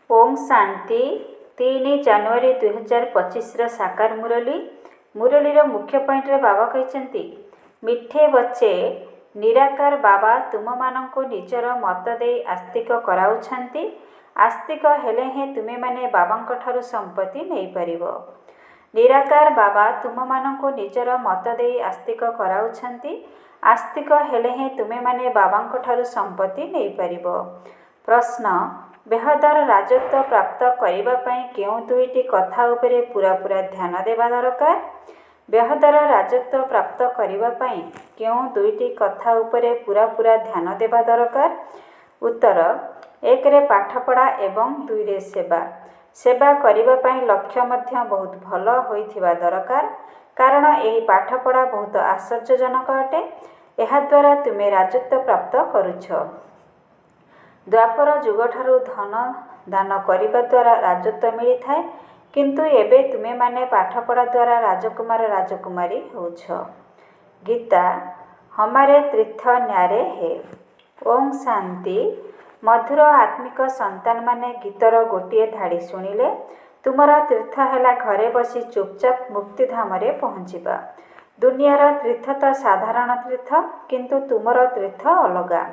ओम शांति 3 जनवरी 2025 साकार मुरली मुरलीर मुख्य पॉइंट रे बाबा कहते मिठे बच्चे निराकार बाबा तुम मानक निजर मत दे आस्तिक कराउछंती। आस्तिक हेले हे तुमे माने बाबा ठारू संपत्ति नहीं परिबो। निराकार बाबा तुम मानक निजर मत दे आस्तिक कराउछंती। आस्तिक हेले हे तुमे माने बाबा ठारू संपत्ति नहीं परिबो। प्रश्न बेहदर राजत्व प्राप्त करने क्यों दुईटी कथा उपरे पूरा पूरा ध्यान देवा दरकार। बेहदर राजत्व प्राप्त करने क्यों दुईटी कथा उपरे पूरा पूरा ध्यान देवा दरकार। उत्तर एक रे पाठपढ़ा एवं दुई रे सेवा। सेवा करने लक्ष्य मध्य बहुत भल होइथिबा दरकार, कारण यही पाठपढ़ा बहुत आश्चर्यजनक अटे। एहा द्वारा तुमे राजत्व प्राप्त करुछ। द्वापर जुग ठारू धन दान करने द्वारा राजत्व मिली थाए, किंतु एबे तुमे माने पाठपढ़ा द्वारा राजकुमार राजकुमारी होछ। गीता हमारे तीर्थ न्यारे है। ओम शांति। मधुर आत्मिक संतान माने गीतर गोटे धाड़ी शुणिले तुमर तीर्थ है घरे बसी चुपचाप मुक्तिधाम रे पहुँचवा। दुनियार तीर्थ तो साधारण तीर्थ, किंतु तुमर तीर्थ अलगा।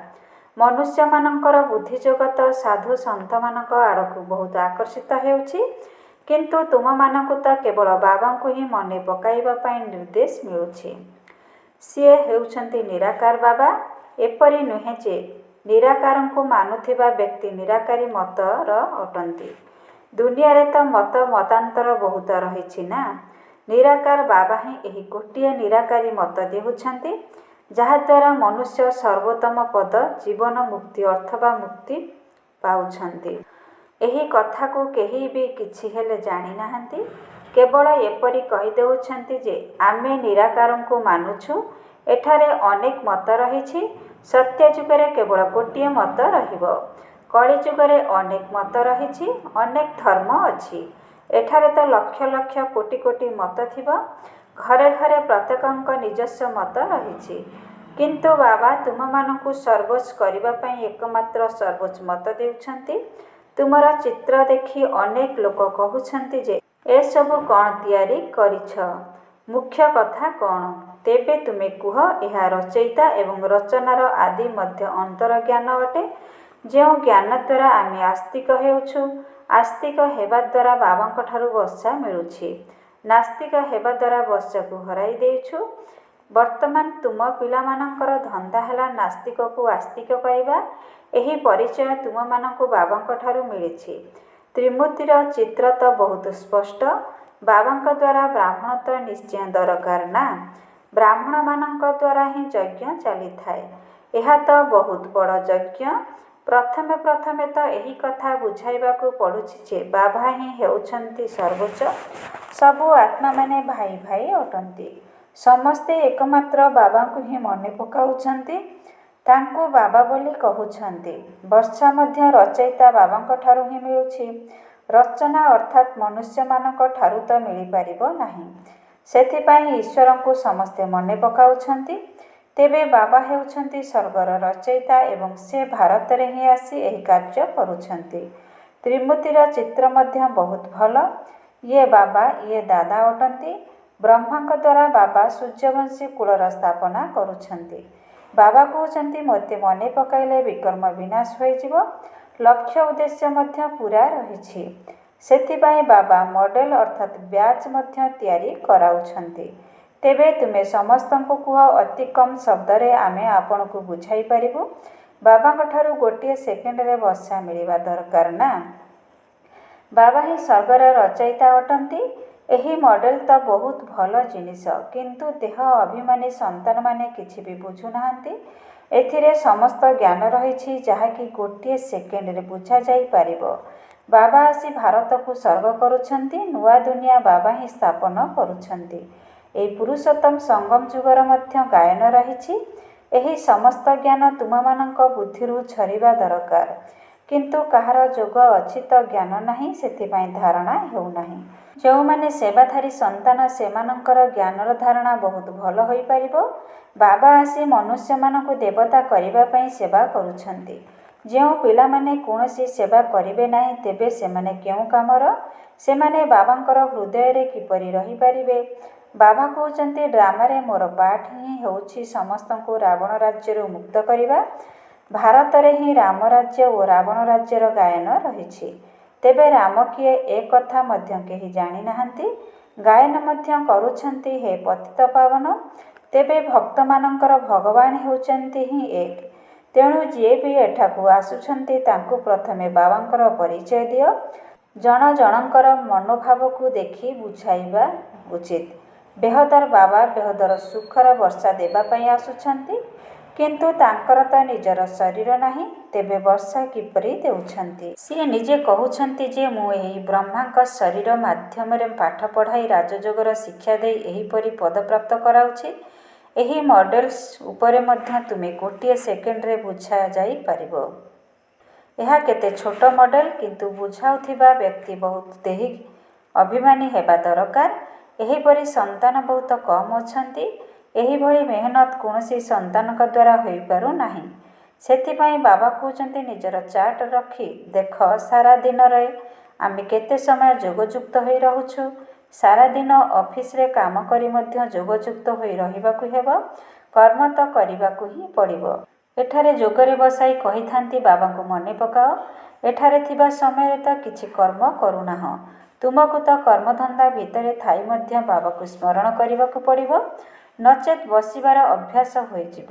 मनुष्य मानकर बुद्धि जगत साधु सन्त मानक आड़क बहुत आकर्षित हेउछि, किंतु तुम मानक तो केवल बाबा को ही मने पकाइबा पई निर्देश मिलुछि। सीए हेउछंती निराकार बाबा। एपरि नुहे जे निराकार को मानुथिबा व्यक्ति निराकारी मतर अटंती। दुनिया रे तो मत मतांतर बहुत रहिछि ना। निराकार बाबा ही एही गोटिए निराकारी मत देउछंती, जहाद्वारा मनुष्य सर्वोत्तम पद जीवन मुक्ति अथवा मुक्ति पाउछंती। एही कथा को केही भी किछि हेले जानि नाहंती। केवल एपरि कहि देउछंती जे आमे निराकार को मानुछु। एठारे अनेक मत रहिछि। सत्य जुगरे केवल गोटिए मत रहिबो। कलि जुगरे अनेक मत रहिछि, अनेक धर्म अछि। एठारे तो लक्ष लक्ष कोटि कोटि मत थिबो। घरे घरे प्रत्येकंक निजस्व मत रहिछि, किंतु बाबा तुम मानकु सर्वोच्च करबा पई एकमात्र सर्वोच्च मत देउछंती। तुमर चित्र देखि अनेक लोक कहउछंती जे ए सब कोन तयारी करिछ, मुख्य कथा कोन। तेबे तुमे कुह एहा रचयिता एवं रचनार आदि मध्य अंतर ज्ञान अटे। जो ज्ञान द्वारा आमे आस्तिक हेउछु। आस्तिक हेबा द्वारा बाबा ठारू वर्षा मिलुछि। नास्तिक हेबा द्वारा वर्षा को हराई देइछु। वर्तमान तुम पिला मानकर धंदा है नास्तिक को आस्तिक करवा। एही परिचय तुम मानकु बाबा ठारू मिलिछि। त्रिमूर्तिर चित्र तो बहुत स्पष्ट। बाबा द्वारा ब्राह्मण तो निश्चय दरकार ना। ब्राह्मण मानक द्वारा ही यज्ञ चली थाए। यह तो बहुत बड़ यज्ञ। प्रथमे प्रथमे तो यही कथा बुझाइबा को पड़ुछि जे बाबा ही हेउछंती सर्वोच्च। सबु आत्मा माने भाई भाई अटंती। समस्ते एकमात्र बाबा को ही मने पकाउछंती, तांको बाबा बोली कहउछंती। वर्षा मध्य रचयिता बाबा ठारू ही मिलुछि। रचना अर्थात मनुष्य मानक ठारू तो मिली परिबो नाही। सेथिपाई ईश्वर को समस्ते मने पकाउछंती। तेबे बाबा हेउछंती स्वर्गर रचयिता एवं से भारत रे ही आसी एही कार्य करुछंती। त्रिमूर्तिर चित्र मध्य बहुत भल। ये बाबा ये दादा अटंती। ब्रह्मा द्वारा बाबा सूर्यवंशी कुलर स्थापना करुछंती। बाबा कहउछंती मते मने पकाइले विकर्म विनाश होइजिवो। लक्ष्य उद्देश्य मध्य पूरा रहिछि। सेथिपाई बाबा मॉडल अर्थात ब्याच मध्य तयारी कराउछंती। तेबे तुमे समस्तंको कुह अति कम शब्द रे आमे आपण को बुझाई परिबु। बाबा ठारू गोटे सेकेंड रे वर्षा मिलिबा दरकार ना। बाबा ही स्वर्गर रचयिता अटंती। एही मॉडल तो बहुत भल जिनिस, किंतु देह अभिमानी संतान माने किछि भी बुझु नाहंती। एथिरे समस्त ज्ञान रहिछि जहाँकि गोटे सेकेंड रे बुझा जाई परिबो। बाबा आसी भारत को स्वर्ग करुछंती। नुआ दुनिया बाबा ही स्थापन करुछंती। एही पुरुषोत्तम संगम जुगर मध्य गायन रहिछि। एही समस्त ज्ञान तुम मानक बुद्धिरु छरिबा दरकार, किंतु कहार जोग अछि तो ज्ञान नाही, सेथिपाई धारणा हेउ नाही। जो माने सेवाधारी संतान सेमानंकर ज्ञानर धारणा बहुत भल होई परिबो। बाबा आसी मनुष्य मानकु देवता करिबा पई सेवा करुछंती। ଯେଉଁ ପିଲାମାନେ କୌଣସି ସେବା କରିବେ ନାହିଁ ତେବେ ସେମାନେ କେଉଁ କାମର? ସେମାନେ ବାବାଙ୍କର ହୃଦୟରେ କିପରି ରହିପାରିବେ? ବାବା କହୁଛନ୍ତି ଡ୍ରାମାରେ ମୋର ପାଠ ହିଁ ହେଉଛି ସମସ୍ତଙ୍କୁ ରାବଣ ରାଜ୍ୟରୁ ମୁକ୍ତ କରିବା। ଭାରତରେ ହିଁ ରାମ ରାଜ୍ୟ ଓ ରାବଣ ରାଜ୍ୟର ଗାୟନ ରହିଛି। ତେବେ ରାମ କିଏ ଏ କଥା ମଧ୍ୟ କେହି ଜାଣିନାହାନ୍ତି। ଗାୟନ ମଧ୍ୟ କରୁଛନ୍ତି ହେ ପତିତ ପାବନ। ତେବେ ଭକ୍ତମାନଙ୍କର ଭଗବାନ ହେଉଛନ୍ତି ହିଁ ଏକ। ତେଣୁ ଯିଏ ବି ଏଠାକୁ ଆସୁଛନ୍ତି ତାଙ୍କୁ ପ୍ରଥମେ ବାବାଙ୍କର ପରିଚୟ ଦିଅ। ଜଣ ଜଣଙ୍କର ମନୋଭାବକୁ ଦେଖି ବୁଝାଇବା ଉଚିତ। ବେହଦର ବାବା ବେହଦର ସୁଖର ବର୍ଷା ଦେବା ପାଇଁ ଆସୁଛନ୍ତି, କିନ୍ତୁ ତାଙ୍କର ତ ନିଜର ଶରୀର ନାହିଁ। ତେବେ ବର୍ଷା କିପରି ଦେଉଛନ୍ତି? ସିଏ ନିଜେ କହୁଛନ୍ତି ଯେ ମୁଁ ଏହି ବ୍ରହ୍ମାଙ୍କ ଶରୀର ମାଧ୍ୟମରେ ପାଠ ପଢ଼ାଇ ରାଜଯୋଗର ଶିକ୍ଷା ଦେଇ ଏହିପରି ପଦପ୍ରାପ୍ତ କରାଉଛି। ଏହି ମଡେଲ୍ସ ଉପରେ ମଧ୍ୟ ତୁମେ ଗୋଟିଏ ସେକେଣ୍ଡରେ ବୁଝାଯାଇପାରିବ। ଏହା କେତେ ଛୋଟ ମଡେଲ, କିନ୍ତୁ ବୁଝାଉଥିବା ବ୍ୟକ୍ତି ବହୁତ ଦେହୀ ଅଭିମାନୀ ହେବା ଦରକାର। ଏହିପରି ସନ୍ତାନ ବହୁତ କମ୍ ଅଛନ୍ତି। ଏହିଭଳି ମେହନତ କୌଣସି ସନ୍ତାନଙ୍କ ଦ୍ୱାରା ହୋଇପାରୁନାହିଁ। ସେଥିପାଇଁ ବାବା କହୁଛନ୍ତି ନିଜର ଚାର୍ଟ ରଖି ଦେଖ ସାରା ଦିନରେ ଆମେ କେତେ ସମୟ ଯୋଗଯୁକ୍ତ ହୋଇ ରହୁଛୁ। ସାରାଦିନ ଅଫିସରେ କାମ କରି ମଧ୍ୟ ଯୋଗଯୁକ୍ତ ହୋଇ ରହିବାକୁ ହେବ। କର୍ମ ତ କରିବାକୁ ହିଁ ପଡ଼ିବ। ଏଠାରେ ଯୋଗରେ ବସାଇ କହିଥାନ୍ତି ବାବାଙ୍କୁ ମନେ ପକାଅ। ଏଠାରେ ଥିବା ସମୟରେ ତ କିଛି କର୍ମ କରୁନାହଁ। ତୁମକୁ ତ କର୍ମଧନ୍ଦା ଭିତରେ ଥାଇ ମଧ୍ୟ ବାବାକୁ ସ୍ମରଣ କରିବାକୁ ପଡ଼ିବ, ନଚେତ୍ ବସିବାର ଅଭ୍ୟାସ ହୋଇଯିବ।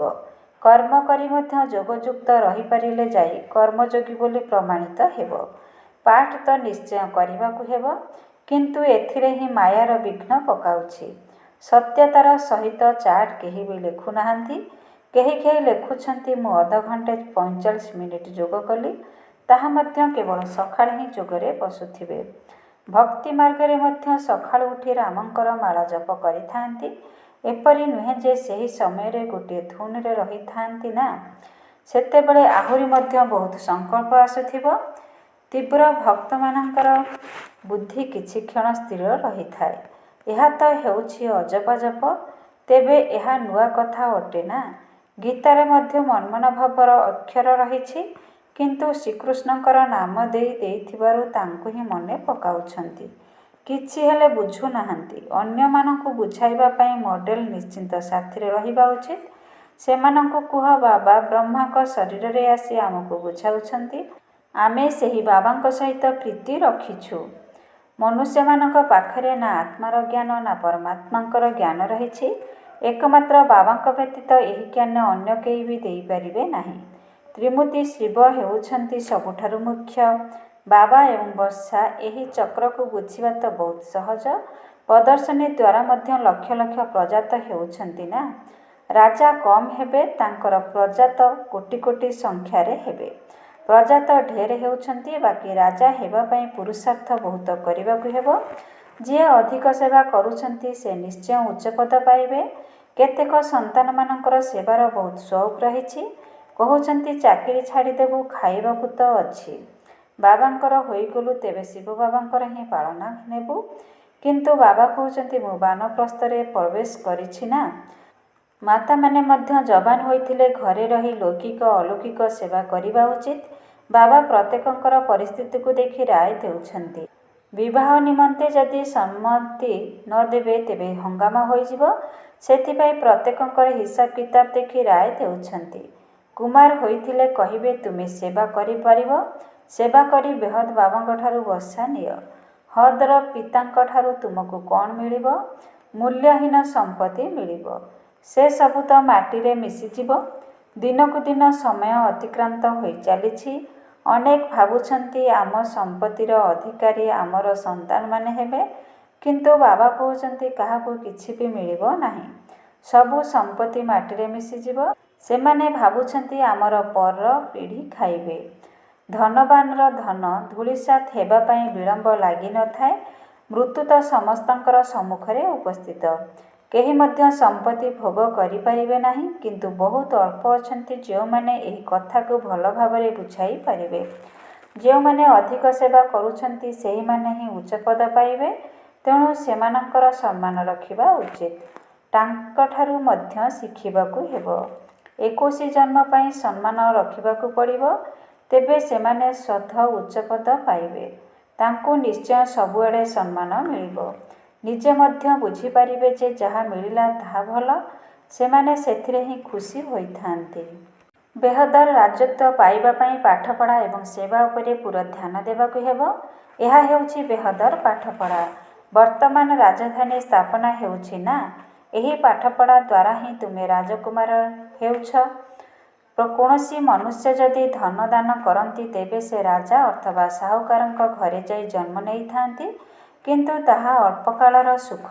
କର୍ମ କରି ମଧ୍ୟ ଯୋଗଯୁକ୍ତ ରହିପାରିଲେ ଯାଇ କର୍ମଯୋଗୀ ବୋଲି ପ୍ରମାଣିତ ହେବ। ପାଠ ତ ନିଶ୍ଚୟ କରିବାକୁ ହେବ, କିନ୍ତୁ ଏଥିରେ ହିଁ ମାୟାର ବିଘ୍ନ ପକାଉଛି। ସତ୍ୟତାର ସହିତ ଚାର୍ଟ କେହି ବି ଲେଖୁନାହାନ୍ତି। କେହି କେହି ଲେଖୁଛନ୍ତି ମୁଁ ଅଧଘଣ୍ଟେ 45 ମିନିଟ୍ ଯୋଗ କଲି, ତାହା ମଧ୍ୟ କେବଳ ସକାଳେ ହିଁ ଯୋଗରେ ବସୁଥିବେ। ଭକ୍ତି ମାର୍ଗରେ ମଧ୍ୟ ସକାଳୁ ଉଠି ରାମଙ୍କର ମାଳ ଜପ କରିଥାନ୍ତି। ଏପରି ନୁହେଁ ଯେ ସେହି ସମୟରେ ଗୋଟିଏ ଧୁନରେ ରହିଥାନ୍ତି ନା, ସେତେବେଳେ ଆହୁରି ମଧ୍ୟ ବହୁତ ସଂକଳ୍ପ ଆସୁଥିବ। ତୀବ୍ର ଭକ୍ତମାନଙ୍କର ବୁଦ୍ଧି କିଛି କ୍ଷଣ ସ୍ଥିର ରହିଥାଏ। ଏହା ତ ହେଉଛି ଅଜପ ଜପ। ତେବେ ଏହା ନୂଆ କଥା ଅଟେ ନା। ଗୀତାରେ ମଧ୍ୟ ମନ୍ମନା ଭାବର ଅକ୍ଷର ରହିଛି, କିନ୍ତୁ ଶ୍ରୀକୃଷ୍ଣଙ୍କର ନାମ ଦେଇଥିବାରୁ ତାଙ୍କୁ ହିଁ ମନେ ପକାଉଛନ୍ତି। କିଛି ହେଲେ ବୁଝୁନାହାନ୍ତି। ଅନ୍ୟମାନଙ୍କୁ ବୁଝାଇବା ପାଇଁ ମଡେଲ ନିଶ୍ଚିନ୍ତ ସାଥିରେ ରହିବା ଉଚିତ। ସେମାନଙ୍କୁ କୁହ ବାବା ବ୍ରହ୍ମାଙ୍କ ଶରୀରରେ ଆସି ଆମକୁ ବୁଝାଉଛନ୍ତି। ଆମେ ସେହି ବାବାଙ୍କ ସହିତ ପ୍ରୀତି ରଖିଛୁ। ମନୁଷ୍ୟମାନଙ୍କ ପାଖରେ ନା ଆତ୍ମାର ଜ୍ଞାନ ନା ପରମାତ୍ମାଙ୍କର ଜ୍ଞାନ ରହିଛି। ଏକମାତ୍ର ବାବାଙ୍କ ବ୍ୟତୀତ ଏହି ଜ୍ଞାନ ଅନ୍ୟ କେହି ବି ଦେଇପାରିବେ ନାହିଁ। ତ୍ରିମୂର୍ତ୍ତି ଶିବ ହେଉଛନ୍ତି ସବୁଠାରୁ ମୁଖ୍ୟ। ବାବା ଏବଂ ବର୍ଷା ଏହି ଚକ୍ରକୁ ବୁଝିବା ତ ବହୁତ ସହଜ। ପ୍ରଦର୍ଶନୀ ଦ୍ୱାରା ମଧ୍ୟ ଲକ୍ଷ ଲକ୍ଷ ପ୍ରଜାତ ହେଉଛନ୍ତି ନା। ରାଜା କମ୍ ହେବେ, ତାଙ୍କର ପ୍ରଜା ତ କୋଟି କୋଟି ସଂଖ୍ୟାରେ ହେବେ। ପ୍ରଜା ତ ଢେର ହେଉଛନ୍ତି, ବାକି ରାଜା ହେବା ପାଇଁ ପୁରୁଷାର୍ଥ ବହୁତ କରିବାକୁ ହେବ। ଯିଏ ଅଧିକ ସେବା କରୁଛନ୍ତି ସେ ନିଶ୍ଚୟ ଉଚ୍ଚ ପଦ ପାଇବେ। କେତେକ ସନ୍ତାନମାନଙ୍କର ସେବାର ବହୁତ ସଉକ ରହିଛି। କହୁଛନ୍ତି ଚାକିରି ଛାଡ଼ିଦେବୁ, ଖାଇବାକୁ ତ ଅଛି। ବାବାଙ୍କର ହୋଇଗଲୁ ତେବେ ଶିବ ବାବାଙ୍କର ହିଁ ପାଳନା ନେବୁ। କିନ୍ତୁ ବାବା କହୁଛନ୍ତି ମୁଁ ବାନପ୍ରସ୍ଥରେ ପ୍ରବେଶ କରିଛି ନା। ମାତାମାନେ ମଧ୍ୟ ଯବାନ ହୋଇଥିଲେ ଘରେ ରହି ଲୌକିକ ଅଲୌକିକ ସେବା କରିବା ଉଚିତ। ବାବା ପ୍ରତ୍ୟେକଙ୍କର ପରିସ୍ଥିତିକୁ ଦେଖି ରାୟ ଦେଉଛନ୍ତି। ବିବାହ ନିମନ୍ତେ ଯଦି ସମ୍ମତି ନ ଦେବେ ତେବେ ହଙ୍ଗାମା ହୋଇଯିବ। ସେଥିପାଇଁ ପ୍ରତ୍ୟେକଙ୍କର ହିସାବ କିତାବ ଦେଖି ରାୟ ଦେଉଛନ୍ତି। କୁମାର ହୋଇଥିଲେ କହିବେ ତୁମେ ସେବା କରିପାରିବ। ସେବା କରି ବେହଦ ବାବାଙ୍କଠାରୁ ବର୍ଷା ନିଅ। ହଦର ପିତାଙ୍କଠାରୁ ତୁମକୁ କ'ଣ ମିଳିବ? ମୂଲ୍ୟହୀନ ସମ୍ପତ୍ତି ମିଳିବ। ସେ ସବୁ ତ ମାଟିରେ ମିଶିଯିବ। ଦିନକୁ ଦିନ ସମୟ ଅତିକ୍ରାନ୍ତ ହୋଇ ଚାଲିଛି। ଅନେକ ଭାବୁଛନ୍ତି ଆମ ସମ୍ପତ୍ତିର ଅଧିକାରୀ ଆମର ସନ୍ତାନମାନେ ହେବେ, କିନ୍ତୁ ବାବା କହୁଛନ୍ତି କାହାକୁ କିଛି ବି ମିଳିବ ନାହିଁ। ସବୁ ସମ୍ପତ୍ତି ମାଟିରେ ମିଶିଯିବ। ସେମାନେ ଭାବୁଛନ୍ତି ଆମର ପର ପିଢ଼ି ଖାଇବେ। ଧନବାନର ଧନ ଧୂଳିସାତ୍ ହେବା ପାଇଁ ବିଳମ୍ବ ଲାଗିନଥାଏ। ମୃତ୍ୟୁ ତ ସମସ୍ତଙ୍କର ସମ୍ମୁଖରେ ଉପସ୍ଥିତ। କେହି ମଧ୍ୟ ସମ୍ପତ୍ତି ଭୋଗ କରିପାରିବେ ନାହିଁ, କିନ୍ତୁ ବହୁତ ଅଳ୍ପ ଅଛନ୍ତି ଯେଉଁମାନେ ଏହି କଥାକୁ ଭଲ ଭାବରେ ବୁଝାଇ ପାରିବେ। ଯେଉଁମାନେ ଅଧିକ ସେବା କରୁଛନ୍ତି ସେହିମାନେ ହିଁ ଉଚ୍ଚ ପଦ ପାଇବେ। ତେଣୁ ସେମାନଙ୍କର ସମ୍ମାନ ରଖିବା ଉଚିତ। ତାଙ୍କଠାରୁ ମଧ୍ୟ ଶିଖିବାକୁ ହେବ। 21 ଜନ୍ମ ପାଇଁ ସମ୍ମାନ ରଖିବାକୁ ପଡ଼ିବ। ତେବେ ସେମାନେ ସ୍ୱତଃ ଉଚ୍ଚପଦ ପାଇବେ। ତାଙ୍କୁ ନିଶ୍ଚୟ ସବୁଆଡ଼େ ସମ୍ମାନ ମିଳିବ। ନିଜେ ମଧ୍ୟ ବୁଝିପାରିବେ ଯେ ଯାହା ମିଳିଲା ତାହା ଭଲ। ସେମାନେ ସେଥିରେ ହିଁ ଖୁସି ହୋଇଥାନ୍ତି। ବେହଦର ରାଜତ୍ୱ ପାଇବା ପାଇଁ ପାଠପଢ଼ା ଏବଂ ସେବା ଉପରେ ପୁରା ଧ୍ୟାନ ଦେବାକୁ ହେବ। ଏହା ହେଉଛି ବେହଦର ପାଠପଢ଼ା। ବର୍ତ୍ତମାନ ରାଜଧାନୀ ସ୍ଥାପନା ହେଉଛି ନା, ଏହି ପାଠପଢ଼ା ଦ୍ୱାରା ହିଁ ତୁମେ ରାଜକୁମାର ହେଉଛ। କୌଣସି ମନୁଷ୍ୟ ଯଦି ଧନ ଦାନ କରନ୍ତି ତେବେ ସେ ରାଜା ଅଥବା ସାହୁକାରଙ୍କ ଘରେ ଯାଇ ଜନ୍ମ ନେଇଥାନ୍ତି, କିନ୍ତୁ ତାହା ଅଳ୍ପକାଳର ସୁଖ।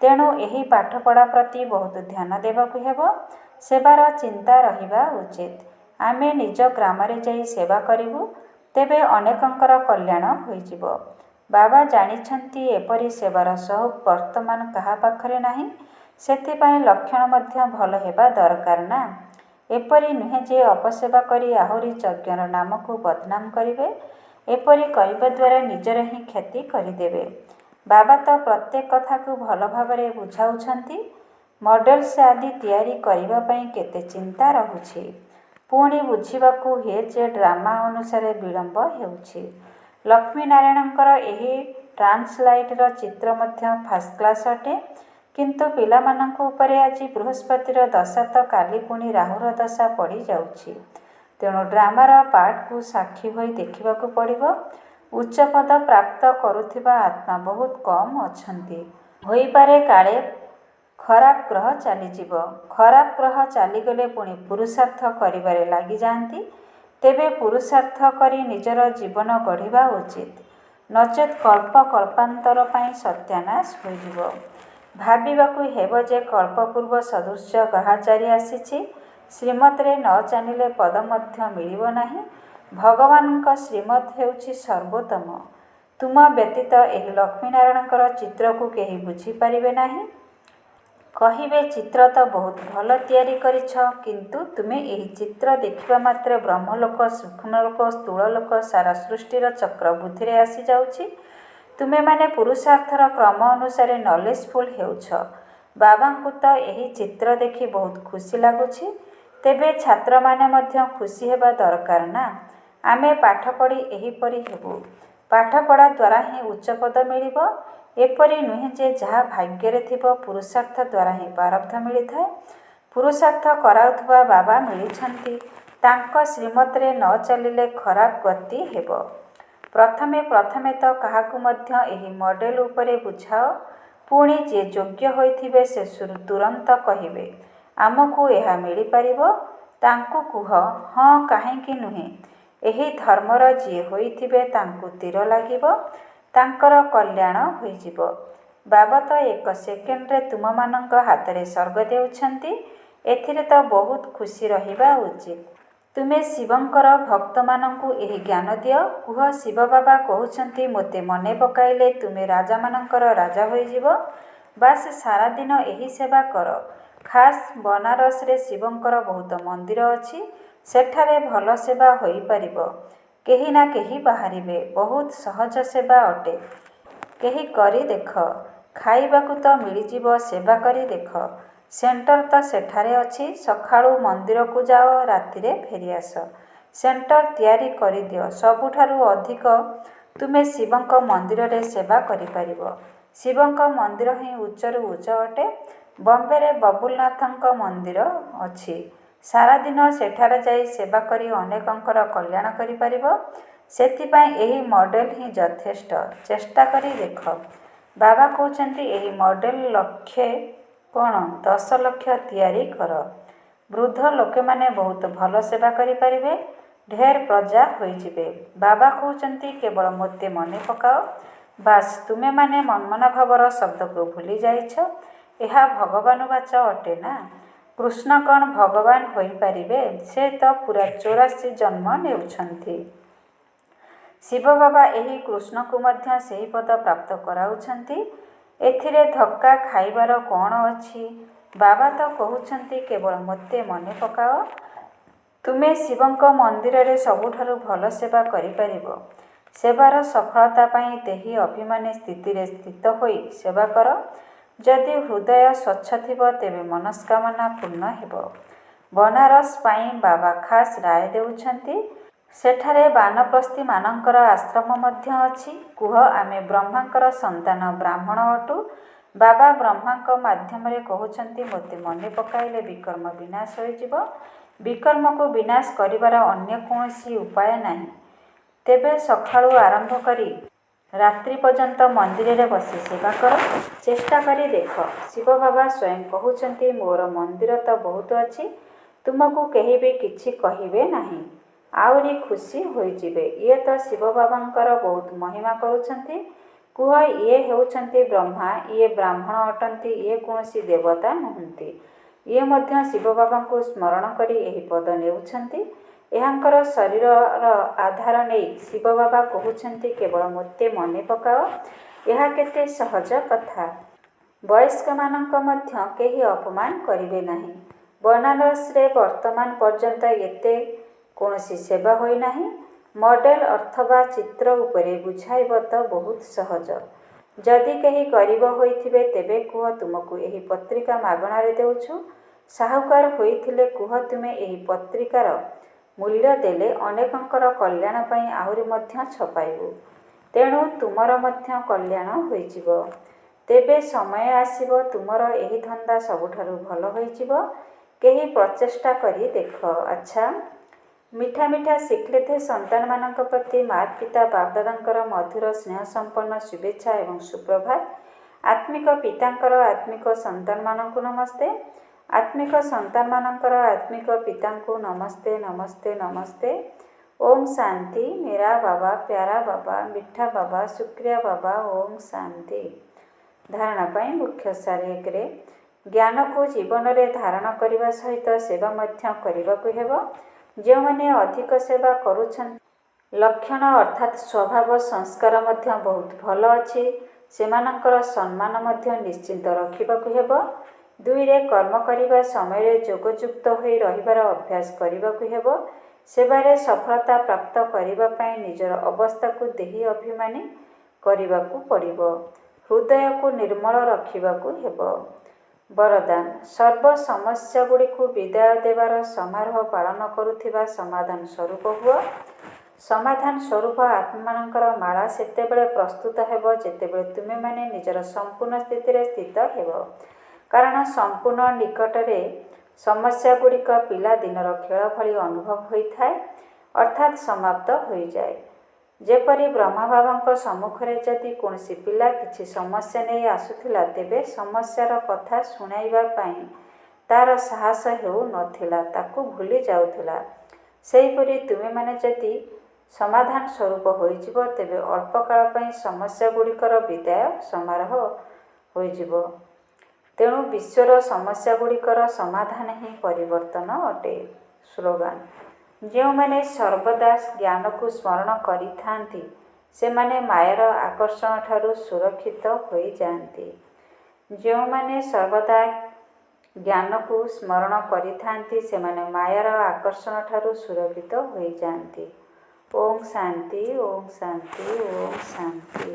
ତେଣୁ ଏହି ପାଠପଢ଼ା ପ୍ରତି ବହୁତ ଧ୍ୟାନ ଦେବାକୁ ହେବ। ସେବାର ଚିନ୍ତା ରହିବା ଉଚିତ। ଆମେ ନିଜ ଗ୍ରାମରେ ଯାଇ ସେବା କରିବୁ, ତେବେ ଅନେକଙ୍କର କଲ୍ୟାଣ ହୋଇଯିବ। ବାବା ଜାଣିଛନ୍ତି ଏପରି ସେବାର ସଉକ ବର୍ତ୍ତମାନ କାହା ପାଖରେ ନାହିଁ। ସେଥିପାଇଁ ଲକ୍ଷଣ ମଧ୍ୟ ଭଲ ହେବା ଦରକାର ନା। ଏପରି ନୁହେଁ ଯେ ଅପସେବା କରି ଆହୁରି ଯଜ୍ଞର ନାମକୁ ବଦନାମ କରିବେ। ଏପରି କରିବା ଦ୍ୱାରା ନିଜର ହିଁ କ୍ଷତି କରିଦେବେ। ବାବା ତ ପ୍ରତ୍ୟେକ କଥାକୁ ଭଲ ଭାବରେ ବୁଝାଉଛନ୍ତି। ମଡେଲ୍ସ ଆଦି ତିଆରି କରିବା ପାଇଁ କେତେ ଚିନ୍ତା ରହୁଛି। ପୁଣି ବୁଝିବାକୁ ହୁଏ ଯେ ଡ୍ରାମା ଅନୁସାରେ ବିଳମ୍ବ ହେଉଛି। ଲକ୍ଷ୍ମୀନାରାୟଣଙ୍କର ଏହି ଟ୍ରାନ୍ସଲାଇଟର ଚିତ୍ର ମଧ୍ୟ ଫାଷ୍ଟକ୍ଲାସ୍ ଅଟେ। କିନ୍ତୁ ପିଲାମାନଙ୍କ ଉପରେ ଆଜି ବୃହସ୍ପତିର ଦଶା ତ କାଲି ପୁଣି ରାହୁର ଦଶା ପଡ଼ିଯାଉଛି। ତେଣୁ ଡ୍ରାମାର ପାର୍ଟକୁ ସାକ୍ଷୀ ହୋଇ ଦେଖିବାକୁ ପଡ଼ିବ। ଉଚ୍ଚପଦ ପ୍ରାପ୍ତ କରୁଥିବା ଆତ୍ମା ବହୁତ କମ୍ ଅଛନ୍ତି। ହୋଇପାରେ କାଳେ ଖରାପ ଗ୍ରହ ଚାଲିଯିବ। ଖରାପ ଗ୍ରହ ଚାଲିଗଲେ ପୁଣି ପୁରୁଷାର୍ଥ କରିବାରେ ଲାଗିଯାଆନ୍ତି। ତେବେ ପୁରୁଷାର୍ଥ କରି ନିଜର ଜୀବନ ଗଢ଼ିବା ଉଚିତ, ନଚେତ୍ କଳ୍ପ କଳ୍ପାନ୍ତର ପାଇଁ ସତ୍ୟାନାଶ ହୋଇଯିବ। ଭାବିବାକୁ ହେବ ଯେ କଳ୍ପପୂର୍ବ ସଦୃଶ୍ୟ ଗ୍ରହାଚାରୀ ଆସିଛି। ଶ୍ରୀମତରେ ନ ଚାଲିଲେ ପଦ ମଧ୍ୟ ମିଳିବ ନାହିଁ। ଭଗବାନଙ୍କ ଶ୍ରୀମତ ହେଉଛି ସର୍ବୋତ୍ତମ। ତୁମ ବ୍ୟତୀତ ଏହି ଲକ୍ଷ୍ମୀନାରାୟଣଙ୍କର ଚିତ୍ରକୁ କେହି ବୁଝିପାରିବେ ନାହିଁ। କହିବେ ଚିତ୍ର ତ ବହୁତ ଭଲ ତିଆରି କରିଛ, କିନ୍ତୁ ତୁମେ ଏହି ଚିତ୍ର ଦେଖିବା ମାତ୍ରେ ବ୍ରହ୍ମଲୋକ, ସୂକ୍ଷ୍ମଲୋକ, ସ୍ଥୂଳଲୋକ ସାରା ସୃଷ୍ଟିର ଚକ୍ର ବୁଦ୍ଧିରେ ଆସିଯାଉଛି। ତୁମେମାନେ ପୁରୁଷାର୍ଥର କ୍ରମ ଅନୁସାରେ ନଲେଜଫୁଲ୍ ହେଉଛ। ବାବାଙ୍କୁ ତ ଏହି ଚିତ୍ର ଦେଖି ବହୁତ ଖୁସି ଲାଗୁଛି। ତେବେ ଛାତ୍ରମାନେ ମଧ୍ୟ ଖୁସି ହେବା ଦରକାର ନା। ଆମେ ପାଠ ପଢ଼ି ଏହିପରି ହେବୁ। ପାଠପଢ଼ା ଦ୍ୱାରା ହିଁ ଉଚ୍ଚପଦ ମିଳିବ। ଏପରି ନୁହେଁ ଯେ ଯାହା ଭାଗ୍ୟରେ ଥିବ ପୁରୁଷାର୍ଥ ଦ୍ୱାରା ହିଁ ପ୍ରାରବ୍ଧ ମିଳିଥାଏ। ପୁରୁଷାର୍ଥ କରାଉଥିବା ବାବା ମିଳିଛନ୍ତି। ତାଙ୍କ ଶ୍ରୀମତରେ ନ ଚାଲିଲେ ଖରାପ ଗତି ହେବ। ପ୍ରଥମେ ତ କାହାକୁ ମଧ୍ୟ ଏହି ମଡେଲ ଉପରେ ବୁଝାଅ। ପୁଣି ଯିଏ ଯୋଗ୍ୟ ହୋଇଥିବେ ସେ ତୁରନ୍ତ କହିବେ, ଆମକୁ ଏହା ମିଳିପାରିବ। ତାଙ୍କୁ କୁହ, ହଁ କାହିଁକି ନୁହେଁ। ଏହି ଧର୍ମର ଯିଏ ହୋଇଥିବେ ତାଙ୍କୁ ତୀର ଲାଗିବ, ତାଙ୍କର କଲ୍ୟାଣ ହୋଇଯିବ। ବାବା ତ ଏକ ସେକେଣ୍ଡରେ ତୁମମାନଙ୍କ ହାତରେ ସ୍ୱର୍ଗ ଦେଉଛନ୍ତି। ଏଥିରେ ତ ବହୁତ ଖୁସି ରହିବା ଉଚିତ। ତୁମେ ଶିବଙ୍କର ଭକ୍ତମାନଙ୍କୁ ଏହି ଜ୍ଞାନ ଦିଅ। କୁହ, ଶିବ ବାବା କହୁଛନ୍ତି ମୋତେ ମନେ ପକାଇଲେ ତୁମେ ରାଜାମାନଙ୍କର ରାଜା ହୋଇଯିବ। ବାସ୍ ସାରାଦିନ ଏହି ସେବା କର। ଖାସ୍ ବନାରସରେ ଶିବଙ୍କର ବହୁତ ମନ୍ଦିର ଅଛି। ସେଠାରେ ଭଲ ସେବା ହୋଇପାରିବ। କେହି ନା କେହି ବାହାରିବେ। ବହୁତ ସହଜ ସେବା ଅଟେ। କେହି କରି ଦେଖ। ଖାଇବାକୁ ତ ମିଳିଯିବ, ସେବା କରି ଦେଖ। ସେଣ୍ଟର ତ ସେଠାରେ ଅଛି। ସକାଳୁ ମନ୍ଦିରକୁ ଯାଅ, ରାତିରେ ଫେରିଆସ। ସେଣ୍ଟର ତିଆରି କରିଦିଅ। ସବୁଠାରୁ ଅଧିକ ତୁମେ ଶିବଙ୍କ ମନ୍ଦିରରେ ସେବା କରିପାରିବ। ଶିବଙ୍କ ମନ୍ଦିର ହିଁ ଉଚ୍ଚରୁ ଉଚ୍ଚ ଅଟେ। ବମ୍ବେରେ ବବୁଲନାଥଙ୍କ ମନ୍ଦିର ଅଛି। ସାରାଦିନ ସେଠାରେ ଯାଇ ସେବା କରି ଅନେକଙ୍କର କଲ୍ୟାଣ କରିପାରିବ। ସେଥିପାଇଁ ଏହି ମଡେଲ ହିଁ ଯଥେଷ୍ଟ। ଚେଷ୍ଟା କରି ଦେଖ। ବାବା କହୁଛନ୍ତି ଏହି ମଡେଲ ଲକ୍ଷେ କ'ଣ 10 ଲକ୍ଷ ତିଆରି କର। ବୃଦ୍ଧ ଲୋକମାନେ ବହୁତ ଭଲ ସେବା କରିପାରିବେ। ଢେର ପ୍ରଜା ହୋଇଯିବେ। ବାବା କହୁଛନ୍ତି କେବଳ ମୋତେ ମନେ ପକାଅ। ବାସ୍ ତୁମେମାନେ ମନ୍ମନାଭବର ଶବ୍ଦକୁ ଭୁଲି ଯାଇଛ। ଏହା ଭଗବାନୁବାଚ ଅଟେ ନା। କୃଷ୍ଣ କ'ଣ ଭଗବାନ ହୋଇପାରିବେ? ସେ ତ ପୁରା 84 ଜନ୍ମ ନେଉଛନ୍ତି। ଶିବ ବାବା ଏହି କୃଷ୍ଣକୁ ମଧ୍ୟ ସେହି ପଦ ପ୍ରାପ୍ତ କରାଉଛନ୍ତି। ଏଥିରେ ଧକ୍କା ଖାଇବାର କ'ଣ ଅଛି? ବାବା ତ କହୁଛନ୍ତି କେବଳ ମୋତେ ମନେ ପକାଅ। ତୁମେ ଶିବଙ୍କ ମନ୍ଦିରରେ ସବୁଠାରୁ ଭଲ ସେବା କରିପାରିବ। ସେବାର ସଫଳତା ପାଇଁ ଦେହୀ ଅଭିମାନୀ ସ୍ଥିତିରେ ସ୍ଥିତ ହୋଇ ସେବା କର। ଯଦି ହୃଦୟ ସ୍ୱଚ୍ଛ ଥିବ ତେବେ ମନସ୍କାମନା ପୂର୍ଣ୍ଣ ହେବ। ବନାରସ ପାଇଁ ବାବା ଖାସ୍ ରାୟ ଦେଉଛନ୍ତି। ସେଠାରେ ବାନପ୍ରସ୍ଥିମାନଙ୍କର ଆଶ୍ରମ ମଧ୍ୟ ଅଛି। କୁହ, ଆମେ ବ୍ରହ୍ମାଙ୍କର ସନ୍ତାନ, ବ୍ରାହ୍ମଣ ଅଟୁ। ବାବା ବ୍ରହ୍ମାଙ୍କ ମାଧ୍ୟମରେ କହୁଛନ୍ତି, ମୋତେ ମନେ ପକାଇଲେ ବିକର୍ମ ବିନାଶ ହୋଇଯିବ। ବିକର୍ମକୁ ବିନାଶ କରିବାର ଅନ୍ୟ କୌଣସି ଉପାୟ ନାହିଁ। ତେବେ ସକାଳୁ ଆରମ୍ଭ କରି ରାତ୍ରି ପର୍ଯ୍ୟନ୍ତ ମନ୍ଦିରରେ ବସି ସେବା କର। ଚେଷ୍ଟା କରି ଦେଖ। ଶିବ ବାବା ସ୍ୱୟଂ କହୁଛନ୍ତି, ମୋର ମନ୍ଦିର ତ ବହୁତ ଅଛି, ତୁମକୁ କେହି ବି କିଛି କହିବେ ନାହିଁ, ଆହୁରି ଖୁସି ହୋଇଯିବେ। ଇଏ ତ ଶିବ ବାବାଙ୍କର ବହୁତ ମହିମା କରୁଛନ୍ତି। କୁହ, ଇଏ ହେଉଛନ୍ତି ବ୍ରହ୍ମା, ଇଏ ବ୍ରାହ୍ମଣ ଅଟନ୍ତି, ଇଏ କୌଣସି ଦେବତା ନୁହନ୍ତି। ଇଏ ମଧ୍ୟ ଶିବ ବାବାଙ୍କୁ ସ୍ମରଣ କରି ଏହି ପଦ ନେଉଛନ୍ତି। ଏହାଙ୍କର ଶରୀରର ଆଧାର ନେଇ ଶିବ ବାବା କହୁଛନ୍ତି, କେବଳ ମୋତେ ମନେ ପକାଅ। ଏହା କେତେ ସହଜ କଥା। ବୟସ୍କମାନଙ୍କ ମଧ୍ୟ କେହି ଅପମାନ କରିବେ ନାହିଁ। ବନାରସରେ ବର୍ତ୍ତମାନ ପର୍ଯ୍ୟନ୍ତ ଏତେ କୌଣସି ସେବା ହୋଇନାହିଁ। ମଡେଲ ଅଥବା ଚିତ୍ର ଉପରେ ବୁଝାଇବ ତ ବହୁତ ସହଜ। ଯଦି କେହି ଗରିବ ହୋଇଥିବେ ତେବେ କୁହ, ତୁମକୁ ଏହି ପତ୍ରିକା ମାଗଣାରେ ଦେଉଛୁ। ସାହୁକାର ହୋଇଥିଲେ କୁହ, ତୁମେ ଏହି ପତ୍ରିକାର ମୂଲ୍ୟ ଦେଲେ ଅନେକଙ୍କର କଲ୍ୟାଣ ପାଇଁ ଆହୁରି ମଧ୍ୟ ଛପାଇବୁ। ତେଣୁ ତୁମର ମଧ୍ୟ କଲ୍ୟାଣ ହୋଇଯିବ। ତେବେ ସମୟ ଆସିବ, ତୁମର ଏହି ଧନ୍ଦା ସବୁଠାରୁ ଭଲ ହୋଇଯିବ। କେହି ପ୍ରଚେଷ୍ଟା କରି ଦେଖ। ଆଚ୍ଛା, ମିଠା ମିଠା ଶିଖିଲେ थे ସନ୍ତାନମାନଙ୍କ ପ୍ରତି ମାତା ପିତା ବାପଦାଦାଙ୍କର ମଧୁର ସ୍ନେହସମ୍ପନ୍ନ ଶୁଭେଚ୍ଛା ଏବଂ ସୁପ୍ରଭାତ। ଆତ୍ମିକ ପିତାଙ୍କର ଆତ୍ମିକ ସନ୍ତାନମାନଙ୍କୁ ନମସ୍ତେ। ଆତ୍ମିକ ସନ୍ତାନମାନଙ୍କର ଆତ୍ମିକ ପିତାଙ୍କୁ ନମସ୍ତେ ନମସ୍ତେ ନମସ୍ତେ। ଓମ୍ ଶାନ୍ତି। ମେରା ବାବା, ପ୍ୟାରା ବାବା, ମିଠା ବାବା, ଶୁକ୍ରିୟା ବାବା। ଓମ୍ ଶାନ୍ତି। ଧାରଣା ପାଇଁ ମୁଖ୍ୟ ସାର। 1ରେ ଜ୍ଞାନକୁ ଜୀବନରେ ଧାରଣ କରିବା ସହିତ ସେବା ମଧ୍ୟ କରିବାକୁ ହେବ। ଯେଉଁମାନେ ଅଧିକ ସେବା କରୁଛନ୍ତି, ଲକ୍ଷଣ ଅର୍ଥାତ୍ ସ୍ୱଭାବ ସଂସ୍କାର ମଧ୍ୟ ବହୁତ ଭଲ ଅଛି, ସେମାନଙ୍କର ସମ୍ମାନ ମଧ୍ୟ ନିଶ୍ଚିତ ରଖିବାକୁ ହେବ। 2ରେ କର୍ମ କରିବା ସମୟରେ ଯୋଗଯୁକ୍ତ ହୋଇ ରହିବାର ଅଭ୍ୟାସ କରିବାକୁ ହେବ। ସେବାରେ ସଫଳତା ପ୍ରାପ୍ତ କରିବା ପାଇଁ ନିଜର ଅବସ୍ଥାକୁ ଦେହି ଅଭିମାନୀ କରିବାକୁ ପଡ଼ିବ। ହୃଦୟକୁ ନିର୍ମଳ ରଖିବାକୁ ହେବ। ବରଦାନ। ସର୍ବ ସମସ୍ୟାଗୁଡ଼ିକୁ ବିଦାୟ ଦେବାର ସମାରୋହ ପାଳନ କରୁଥିବା ସମାଧାନ ସ୍ୱରୂପ ହୁଅ। ସମାଧାନ ସ୍ୱରୂପ ଆତ୍ମାମାନଙ୍କର ମାଳା ସେତେବେଳେ ପ୍ରସ୍ତୁତ ହେବ ଯେତେବେଳେ ତୁମେମାନେ ନିଜର ସମ୍ପୂର୍ଣ୍ଣ ସ୍ଥିତିରେ ସ୍ଥିତ ହେବ। କାରଣ ସମ୍ପୂର୍ଣ୍ଣ ନିକଟରେ ସମସ୍ୟାଗୁଡ଼ିକ ପିଲାଦିନର ଖେଳ ଭଳି ଅନୁଭବ ହୋଇଥାଏ, ଅର୍ଥାତ୍ ସମାପ୍ତ ହୋଇଯାଏ। ଯେପରି ବ୍ରହ୍ମାବାବାଙ୍କ ସମ୍ମୁଖରେ ଯଦି କୌଣସି ପିଲା କିଛି ସମସ୍ୟା ନେଇ ଆସୁଥିଲା, ତେବେ ସମସ୍ୟାର କଥା ଶୁଣାଇବା ପାଇଁ ତାର ସାହସ ହେଉ ନଥିଲା, ତାକୁ ଭୁଲି ଯାଉଥିଲା। ସେହିପରି ତୁମେମାନେ ଯଦି ସମାଧାନ ସ୍ୱରୂପ ହୋଇଯିବ, ତେବେ ଅଳ୍ପ କାଳ ପାଇଁ ସମସ୍ୟାଗୁଡ଼ିକର ବିଦାୟ ସମାରୋହ ହୋଇଯିବ। ତେଣୁ ବିଶ୍ୱର ସମସ୍ୟାଗୁଡ଼ିକର ସମାଧାନ ହିଁ ପରିବର୍ତ୍ତନ ଅଟେ। ସ୍ଲୋଗାନ। ଯେଉଁମାନେ ସର୍ବଦା ଜ୍ଞାନକୁ ସ୍ମରଣ କରିଥାନ୍ତି, ସେମାନେ ମାୟାର ଆକର୍ଷଣଠାରୁ ସୁରକ୍ଷିତ ହୋଇଯାଆନ୍ତି। ଯେଉଁମାନେ ସର୍ବଦା ଜ୍ଞାନକୁ ସ୍ମରଣ କରିଥାନ୍ତି, ସେମାନେ ମାୟାର ଆକର୍ଷଣଠାରୁ ସୁରକ୍ଷିତ ହୋଇଯାଆନ୍ତି। ଓମ୍ ଶାନ୍ତି। ଓମ୍ ଶାନ୍ତି। ଓମ୍ ଶାନ୍ତି।